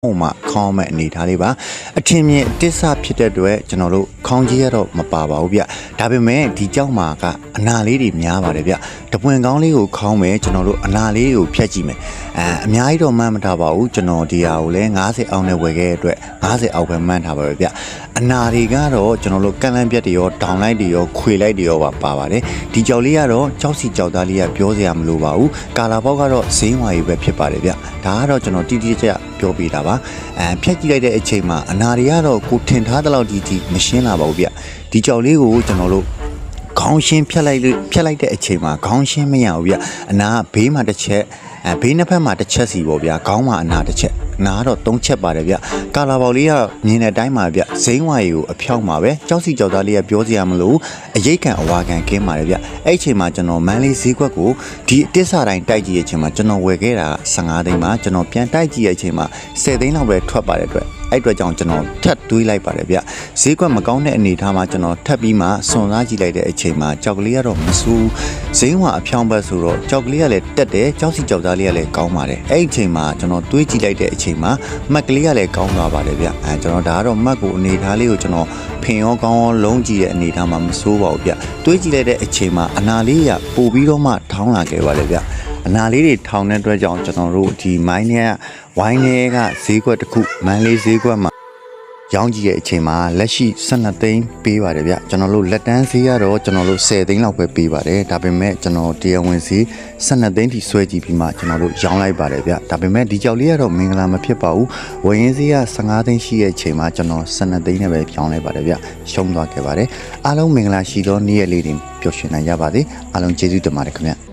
မှာခေါင်းမဲ့အနေထားလေးပါအထင်မြင်အတစ်ဆဖြစ်တဲ့အတွက်ကျွန်တော်တို့ခေါင်းကြီးရတော့မပါပါဘူးဗျဒါပေမဲ့ဒီကြောက်မှာကအနာလေးတွေများပါတယ်ဗျတပွင့်ကောင်းလေးကိုခေါင်းမဲ့ကျွန်တော်တို့အနာလေးကိုဖြတ်ကြည့်မယ်အများကြီးတော့မှန်းမထားပါဘူးကျွန်တော်ဒီဟာကိုလည်း90အောက်နဲ့ဝယ်ခဲ့တဲ့အတွက်90အောက်ပဲမှန်းထားပါပဲဗျအနာတွေကတော့ကျွန်တော်တို့ကန့်လန့်ပြက်တွေရောဒေါင်လိုက်တွေရောခွေလိုက်တွေရောပါပါတယ်ဒီကြောက်လေးကတော့ကြောက်စီကြောက်သားလေးကပြောစရာမလိုပါဘူးကာလာပေါက်ကတော့ဈေးဝါရီပဲဖြစ်ပါတယ်ဗျဒါကတော့ကျွန်တော်တိတိကျကျပြောပြတာပါဖြတ်ကြည့်လိုက်တဲ့အချိန်မှာအနာတွေကတော့ကိုထင်ထားတဲ့လောက်ဒီမရှင်းလာပါဘူးဗျဒီကြောက်လေးကိုကျွန်တော်တို့ခေါင်းရှင်းဖြတ်လိုက်တဲ့အချိန်မှာခေါင်းရှင်းမရဘူးဗျအနာဘေးမှာတစ်ချက်ဘေးနှစ်ဖက်မှာတစ်ချက်စီပေါ့ဗျာခေါင်းမှာအနာတစ်ချက်နားတော့3ချက်ပါတယ်ဗျကာလာပေါက်လေးကမြင်တဲ့အတိုင်းပါဗျဇိမ်းဝါရီကိုအဖြောင်းပါပဲကြောက်စီကြောက်သားလေးကပြောစရာမလိုအရိတ်ခံအဝါခံကင်းပါတယ်ဗျအဲ့အချိန်မှာကျွန်တော်မန်းလေးဈေးကွက်ကိုဒီအတစ်စာတိုင်းတိုက်ကြည့်တဲ့အချိန်မှာကျွန်တော်ဝယ်ခဲ့တာ15သိန်းမှာကျွန်တော်ပြန်တိုက်ကြည့်တဲ့အချိန်မှာ10သိန်းလောက်ပဲထွက်ပါတဲ့အတွက်အဲ့အတွက်ကြောင့်ကျွန်တော်ထပ်တွေးလိုက်ပါတယ်ဗျဈေးကွက်မကောင်းတဲ့အနေအထားမှာကျွန်တော်ထပ်ပြီးမှစွန်စားကြည့်လိုက်တဲ့အချိန်မှာကြောက်ကလေးကတော့မဆူဇိမ်းဝါအဖြောင်းဘက်ဆိုတော့ကြောက်ကလေးကလည်းတက်တယ်ကြောက်စီကြောက်သားလေးကလည်းကောင်းပါတယ်အဲ့အချိန်မှာကျွန်တော်တွေးကြည့်လိုက်တဲ့အချိန်မှာမက်ကလေးကလည်းကောင်းသွားပါတယ်ဗျကျွန်တော်ဒါကတော့မက်ကိုအနေထားလေးကိုကျွန်တော်ဖင်ရောကောင်းရောလုံးကြည့်တဲ့အနေထားမှာမဆိုးပါဘူးဗျတွေးကြည့်လိုက်တဲ့အချိန်မှာအနာလေးကပို့ပြီးတော့မှထောင်းလာခဲ့ပါတယ်ဗျအနာလေးတွေထောင်တဲ့အတွက်ကြောင့်ကျွန်တော်တို့ဒီမိုင်းနဲ့ဝိုင်းတွေကဈေးကွက်တစ်ခုမန်းလေးဈေးကွက်မှာရောင်းကြည့်တဲ့အချိန်မှာလက်ရှိ12သိန်းပေးပါတယ်ဗျကျွန်တော်တို့လက်တန်းဈေးကတော့ကျွန်တော်တို့10သိန်းလောက်ပဲပေးပါတယ်ဒါပေမဲ့ကျွန်တော်တရားဝင်ဈေး12သိန်းထိဆွဲကြည့်ပြီးမှကျွန်တော်တို့ရောင်းလိုက်ပါတယ်ဗျဒါပေမဲ့ဒီကြောက်လေးကတော့မင်္ဂလာမဖြစ်ပါဘူးဝယ်ရင်းဈေးက15သိန်းရှိတဲ့အချိန်မှာကျွန်တော်12သိန်းနဲ့ပဲပြောင်းလိုက်ပါတယ်ဗျရှုံးသွားခဲ့ပါတယ်အားလုံးမင်္ဂလာရှိသောနေ့ရက်လေးတွေပျော်ရွှင်နိုင်ကြပါစေအားလုံးကျေးဇူးတင်ပါတယ်ခင်ဗျ